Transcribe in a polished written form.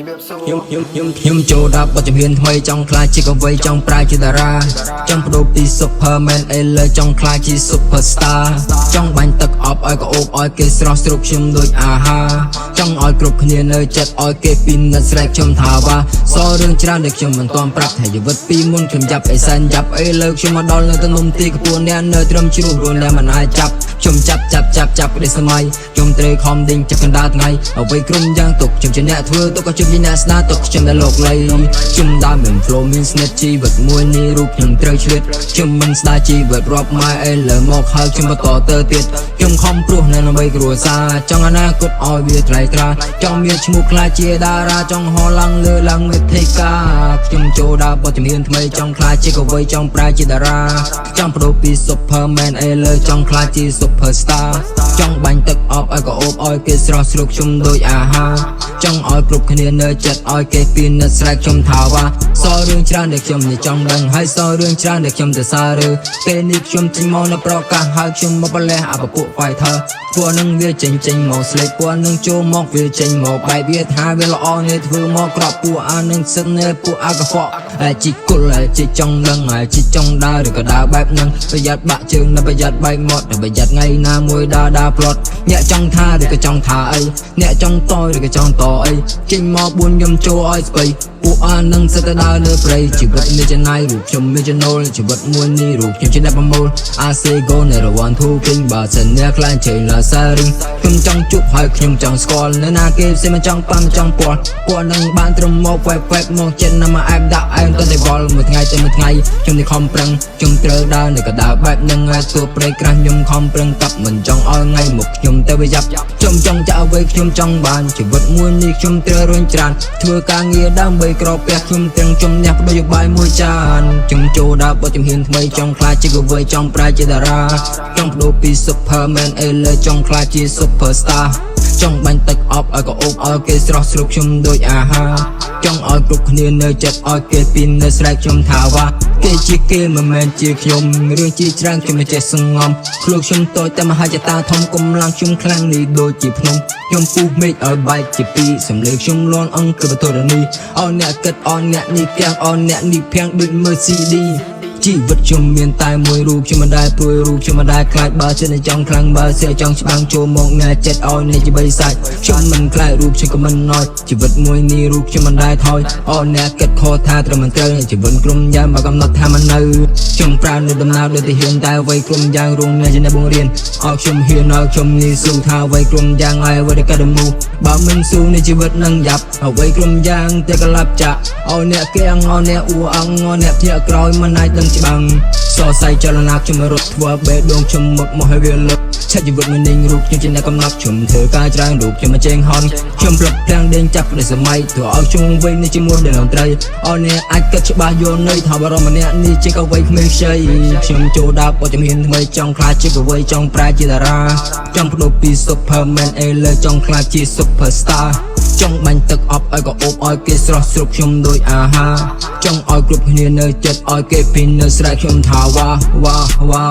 ខ្ញុំចូលដល់បទចម្រៀងថ្មីចង់ខ្លាចជាកវីចង់ប្រាជាតារាចង់បដូរពី Superman ឥឡូវចង់ខ្លាចជា Superstar ចង់បាញ់ទឹកអប់ឲ្យក្អូបឲ្យគេស្រស់ស្រូបខ្ញុំដូចអាហារចង់ឲ្យគ្រប់គ្នានៅចិត្តឲ្យគេពីនិតស្រែកខ្ញុំថាវ៉ាសរឿងច្រើនដែលខ្ញុំមិនទាន់ប្រាប់ថាជីវិតពីមុនខ្ញុំចាប់អីសែនចាប់អីលើខ្ញុំមកដល់នៅទំនុំទីកពួនអ្នកនៅត្រឹមជ្រុះរួនដែលមិនអាចចាប់ខ្ញុំចាប់ក្តីសម័យខ្ញុំត្រូវខំដេញចាប់កណ្ដាលថ្ងៃអ្វីក្រុមយ៉ាងទុកខ្ញុំជាអ្នកធ្វើទុកក៏ខ្ញុំជាអ្នកស្ដារទុកខ្ញុំដែលលោកលៃខ្ញុំដើរមាន flow មានស្និតជីវិតមួយនេះរូបខ្ញុំត្រូវឆ្លៀតខ្ញុំមិនស្ដារជីវិតរាប់ម៉ែអីលើមកហើយខ្ញុំបន្តទៅទៀតខ្ញុំខំព្រោះនៅដើម្បីគ្រួសារចង់អនាគតឲ្យវាថ្លៃថ្លាចង់មានឈ្មោះខ្លាចជាតារាចង់ហោះឡើងលើឡើងមេធិកាខ្ញុំចូលដល់បទចម្រៀងថ្មីចង់ខ្លាចជាកវីចង់ប្រាជាតារាចង់បដូរពី Superman ឥឡូវចង់ខ្លាចជា Superstar ចង់បាញ់ទឹកអប់ឲ្យក្អូបឲ្យគេស្រស់ស្រូបខ្ញុំដូចអាហារចង់ឲ្យគ្រប់គ្នានៅចិត្តឲ្យគេពីនិតស្រែកខ្ញុំថាវ៉ាសរឿងច្រើនដែលខ្ញុំនេះចង់ដឹងហើយសរឿងច្រើនដែលខ្ញុំទៅសារឺពេលនេះខ្ញុំចេញមកនៅប្រកាសហើយខ្ញុំមកបលេះអបពួក fighter ពួកនឹងវាចេញមកស្លេកពួកនឹងចូលមកវាចេញមកបែបវាថាវាល្អនេះធ្វើមកក្របពួកអានឹងសិននេះពួកអាកខ្វក់ជីគុលជីចង់ដឹងជីចង់ដើរឬក៏ដើរបែបហ្នឹងប្រយ័ត្នបាក់ជើងនិងប្រយ័ត្នបែកមាត់ប្រយ័ត្នថ្ងៃណាមួយដើរផ្លត់អ្នកចង់ថាឬក៏ចង់ថាអីអ្នកចង់តឬក៏ចង់តអីចេញមក4ខ្ញុំចូលឲ្យស្បៃពួកអានឹងសិតតែដើរលើព្រៃជីវិតមានចំណាយរូបខ្ញុំមានចំណូលជីវិតមួយនេះរូបខ្ញុំជាអ្នកប្រមូល I say go never want to king បើសិនអ្នកខ្លាចចេញឡាសារីខ្ញុំចង់ជួបហើយខ្ញុំចង់ស្គាល់នៅណាគេផ្សេងមិនចង់ប៉ាំចង់ពាល់ពួកនឹងបានត្រឹមមកវ៉ែបមកចិត្តណាមកអែមដាក់អែមទៅតែវល់មួយថ្ងៃទៅមួយថ្ងៃខ្ញុំនេះខំប្រឹងខ្ញុំត្រូវដើរនៅកដាលបែបនឹងហើយទោះព្រៃក្រាស់ខ្ញុំខំប្រឹងកាប់មិនចង់ឲ្យថ្ងៃមុខខ្ញុំទៅវាយ៉ាប់ខ្ញុំចង់ចាក់អ្វីខ្ញុំចង់បានជីវិតមួយនេះខ្ញុំត្រូវរុញច្រានធ្វើការងារដើម្បីក្រពះខ្ញុំទាំងជំនះបដិយោបាយមួយចានខ្ញុំចូលដល់បទចម្រៀងថ្មីចង់ខ្លាចជាកវីចង់ប្រាជាតារាចង់បដូរពី Superman ឥឡូវចង់ខ្លាចជា Superstar ចង់បាញ់ទឹកអប់ឲ្យក្អូបឲ្យគេស្រស់ស្រូបខ្ញុំដូចអាហារចង់ឲ្យគ្រប់គ្នានៅចិត្តឲ្យគេពីនៅស្រែកខ្ញុំថាវ៉ាគេជាគេមិនមែនជាខ្ញុំរឿងជាច្រើនខ្ញុំមិនចេះសង្ងំខ្លួនខ្ញុំតូចតែមហាចតាធំកម្លាំងខ្ញុំខ្លាំងនេះដូចជាភ្នំខ្ញុំពុះមេឃឲ្យបែកជាពីរសំលេងខ្ញុំលន់អង្គគឺបទរនីអោអ្នកគិតអោអ្នកនេះភាំងអោអ្នកនេះភាំងដូចមើល CDជីវិតខ្ញុំមានតែមួយរូបខ្ញុំមិនដែលព្រួយរូបខ្ញុំមិនដែលខ្លាចបើចិត្តចង់ខ្លាំងបើសិចង់ច្បាំងចូលមកណែចិត្តឲ្យនេះជាបីសាច់ខ្ញុំមិនខ្លាចរូបខ្ញុំក៏មិនណយជីវិតមួយនេះរូបខ្ញុំមិនដែលថយអូអ្នកគិតខុសថាត្រឹមមិនត្រូវជីវិតក្រុមយ៉ាងមកកំណត់ថាមិននៅខ្ញុំប្រាននៅដំណើរដូចតែហ៊ានតែអ្វីក្រុមយ៉ាងរងអ្នកជាអ្នកបង្រៀនឲ្យខ្ញុំហ៊ានឲ្យខ្ញុំនេះស៊ូថាអ្វីក្រុមយ៉ាងឲ្យអ្វីដែលកាត់មូបើមិនស៊ូនៃជីវិតនឹងយ៉ាប់អ្វីក្រុមយ៉ាងតែក្លាប់ចាក់ឲ្យអ្នកគេអងអ្នកអ៊ូអងអ្នកធាក់ក្រោយមិនអាចដឹងច្បាំងសរសៃចលនាខ្ញុំរត់ធ្វើបេះដូងខ្ញុំមកឲ្យវាលុបឆាច់ជីវិតមួយនេះរូបខ្ញុំជាអ្នកកំណត់ខ្ញុំធ្វើការច្រើនរូបខ្ញុំមកចេញហន់ខ្ញុំផ្លឹកផ្លាំងដេញចាប់ក្តីសម័យធ្វើឲ្យខ្ញុំវិញនេះជាមួយដល់តន្ត្រីអរអ្នកអាចគិតច្បាស់យល់ន័យថាបរិមម្នាក់នេះជាកវីក្មេងខ្ចីខ្ញុំចូលដល់បទចម្រៀងថ្មីចង់ខ្លាចជាកវីចង់ប្រាជាតារាចង់បដូរពី Superman ឥឡូវចង់ខ្លាចជា Superstar ចង់បាញ់ទឹកអប់ឲ្យក្អូបឲ្យគេស្រស់ស្រូបខ្ញុំដូចអាហារចង់ឲ្យគ្រប់គ្នានៅចិត្តឲ្យគេពីនៅស្រែកខ្ញុំថាវ៉ាវ៉ា